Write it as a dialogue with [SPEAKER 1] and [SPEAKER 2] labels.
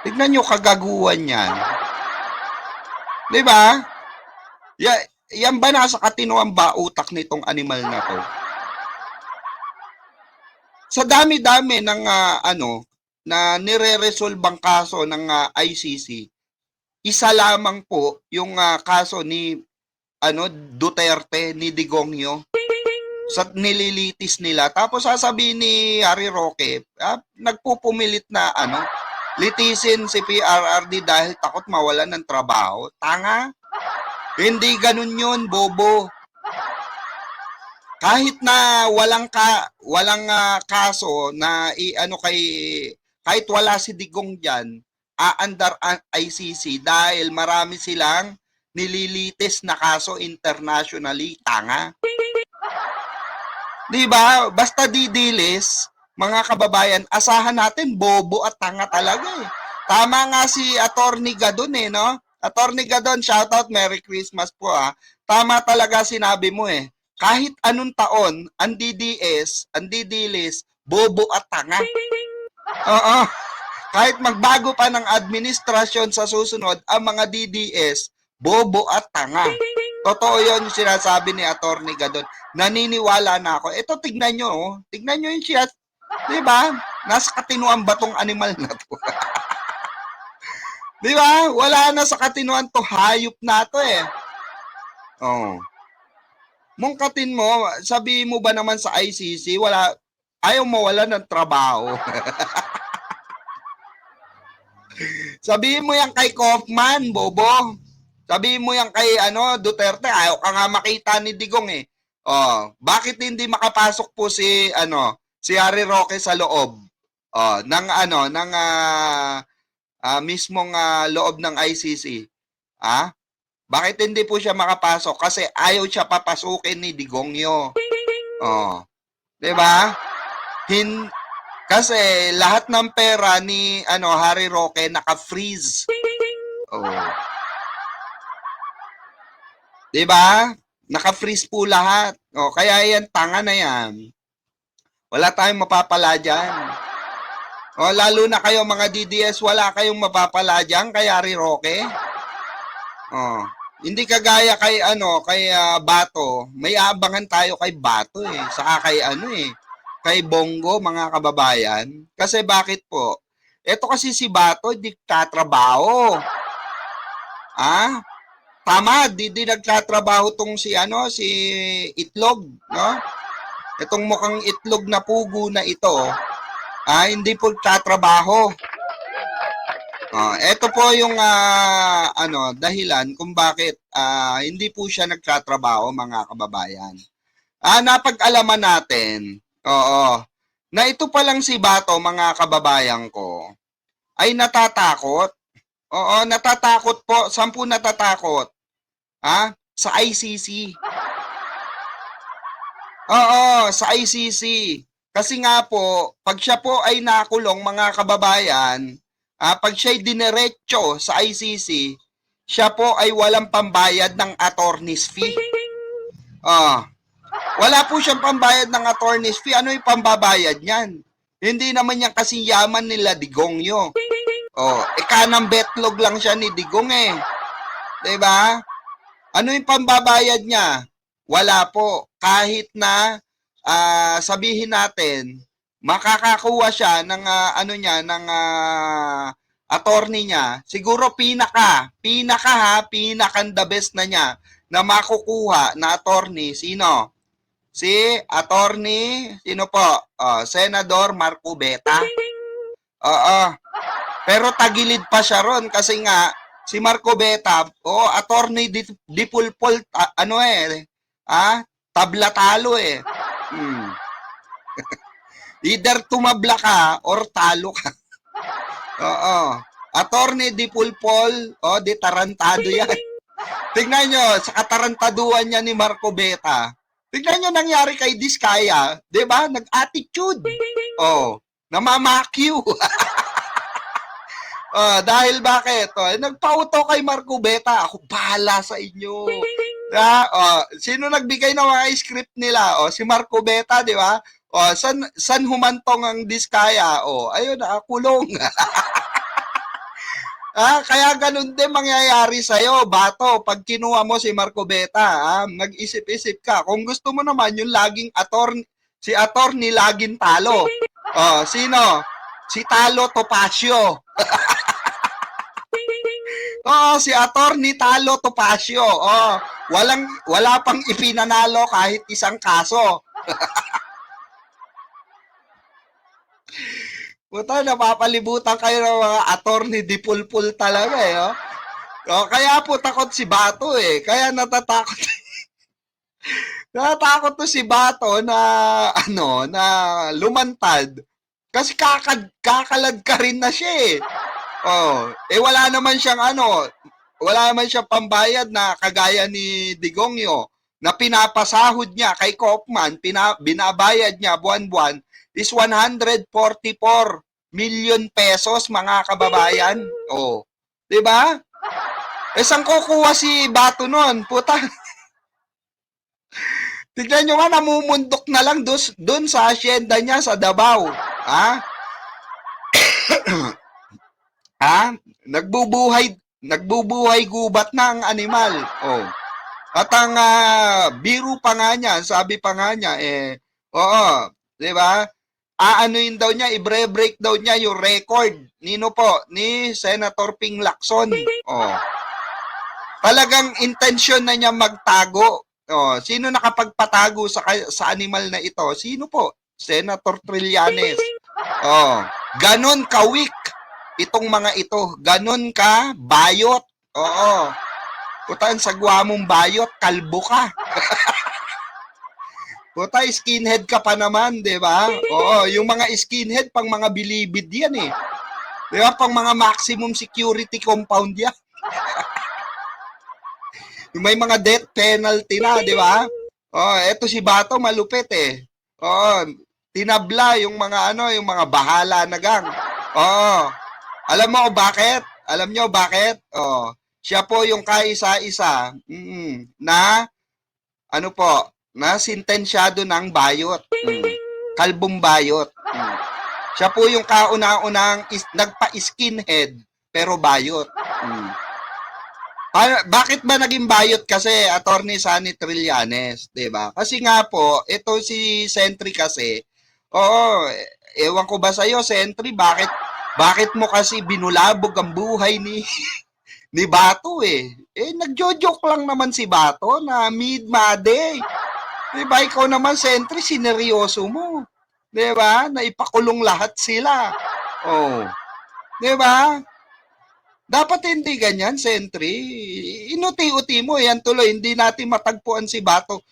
[SPEAKER 1] Tignan nyo kagaguhan yan. Di ba? Yan ba nasa katinuan ba utak nitong animal na to? Sa dami-dami ng na nire-resolvang kaso ng ICC, isa lamang po yung kaso ni Duterte, ni Digongyo, sa nililitis nila. Tapos sasabihin ni Harry Roque, nagpupumilit na litisin si PRRD dahil takot mawalan ng trabaho. Tanga. Hindi ganun yun, bobo. Kahit na walang kaso na kahit wala si Digong diyan, aandar ang ICC dahil marami silang nililitis na kaso internationally. Tanga. 'Di ba? Basta didilis, mga kababayan, asahan natin bobo at tanga talaga eh. Tama nga si Attorney Gadon no? Attorney Gadon, shoutout, Merry Christmas po Tama talaga sinabi mo eh. Kahit anong taon, ang DDS, ang didilis, bobo at tanga. Oo. Kahit magbago pa ng administrasyon sa susunod, ang mga DDS, bobo at tanga. Totoo yun yung sinasabi ni Attorney Gadon. Naniniwala na ako. Ito, tignan nyo. Oh. Tignan nyo yung siya. Diba? Nasa katinuan ba tong animal na to? Diba? Wala na sa katinuan to. Hayop na to eh. Oh. Mungkatin mo, sabihin mo ba naman sa ICC, ayaw mawala ng trabaho. Sabihin mo yan kay Kaufman, bobo. Sabihin mo yan kay Duterte, ayaw ka nga makita ni Digong eh. Oh, bakit hindi makapasok po si Harry Roque sa loob? Oh, ng mismong loob ng ICC. Bakit hindi po siya makapasok? Kasi ayaw siya papasukin ni Digongyo. Oh. 'Di ba? Kasi lahat ng pera ni Harry Roque naka-freeze. Oh. 'Di ba? Naka-freeze po lahat. Oh, kaya yan tanga na yan. Wala tayong mapapala diyan. Oh, lalo na kayo mga DDS, wala kayong mapapala diyan kay Harry Roque. Oh. Hindi kagaya kay Bato. May aabangan tayo kay Bato eh. Saka kay kay Bongo, mga kababayan. Kasi bakit po? Ito kasi si Bato, di katrabaho. Tama, di nagtatrabaho tong si Itlog, no? Itong mukhang itlog na pugo na ito, hindi po tatrabaho. Ito po yung dahilan kung bakit hindi po siya nagtatrabaho, mga kababayan. Napag-alaman natin, na ito pa lang si Bato, mga kababayan ko, ay natatakot. Oo, natatakot po. Saan po natatakot? Sa ICC. Oo, sa ICC. Kasi nga po, pag siya po ay nakulong, mga kababayan, pag siya'y dinerecho sa ICC, siya po ay walang pambayad ng attorney's fee. Wala po siyang pambayad ng attorney's fee. Ano yung pambabayad niyan? Hindi naman yan kasi yaman nila Digongyo. Kanang betlog lang siya ni Digong eh. Diba? Ano yung pambabayad niya? Wala po. Kahit na sabihin natin, makakakuha siya ng ng attorney niya, siguro pinakang the best na niya na makukuha na attorney, sino? Si attorney, sino po? Senador Marco Beta. Pero tagilid pa siya ron kasi nga, si Marco Beta, attorney dipulpol, tabla-talo eh. Either tumabla ka or talo ka. Attorney dipulpol, di tarantado yan. Tignan nyo, sa katarantaduan niya ni Marco Beta, tignan nyo nangyari kay Diskaya, di ba? Nag-attitude. Namamakyu. Dahil bakit? Nagpauto kay Marco Beta. Ako bahala sa inyo. Sino nagbigay ng mga script nila? Si Marco Beta, di ba? San humantong ang Diskaya? Ayun, kulong. Kaya ganun din mangyayari sa'yo, Bato. Pag kinuha mo si Marcobeta, nag-isip-isip ka. Kung gusto mo naman yung laging si attorney laging talo. Sino? Si Talo Topacio. Si attorney Talo Topacio. Wala pang ipinanalo kahit isang kaso. Puta, napapalibutan kayo ng mga attorney dipulpul talaga eh. Kaya po takot si Bato eh. Kaya natatakot. Natatakot to si Bato na na lumantad. Kasi kakalad ka rin na siya eh. Wala naman siyang wala naman siyang pambayad na kagaya ni Digongyo na pinapasahod niya kay Kaufman, binabayad niya buwan-buwan is 144 million pesos, mga kababayan. 'Di ba? Saan kukuha si Bato noon? Puta. Tignan nyo nga, namumundok na lang doon sa asyenda niya sa Davao. Nagbubuhay gubat na ang animal. At ang biro pa nga niya, sabi pa nga niya, 'di ba? Aanuin daw niya, i-break daw niya yung record. Nino po? Ni Senator Ping Lacson. Talagang intensyon na niya magtago. Sino nakapagpatago sa animal na ito? Sino po? Senator Trillanes. Ganon ka-weak itong mga ito. Ganon ka bayot. Puta, sagwa mong bayot, kalbo ka. Puta, skinhead ka pa naman, di ba? Yung mga skinhead, pang mga bilibid yan eh. Di ba? Pang mga maximum security compound yan. May mga death penalty na, di ba? Eto si Bato, malupit eh. Tinabla yung mga yung mga bahala na gang. Alam mo bakit? Alam nyo bakit? Siya po yung kaisa-isa na na sintensyado ng bayot. Kalbong bayot. Siya po yung kauna-unang nagpa-skinhead pero bayot. Bakit ba naging bayot kasi, Attorney Sunny Trillanes, 'di ba? Kasi nga po, ito si Sentry kasi, ewan ko ba sa iyo, Sentry, bakit mo kasi binulabog ang buhay ni Bato eh? Nagjo-joke lang naman si Bato na mid-Monday. 'Di ba? Ikaw naman, Sentry, sineryoso mo. 'Di ba? Naipakulong lahat sila. 'Di ba? Dapat hindi ganyan, Sentry. Inuti-uti mo, yan tuloy, hindi natin matagpuan si Bato.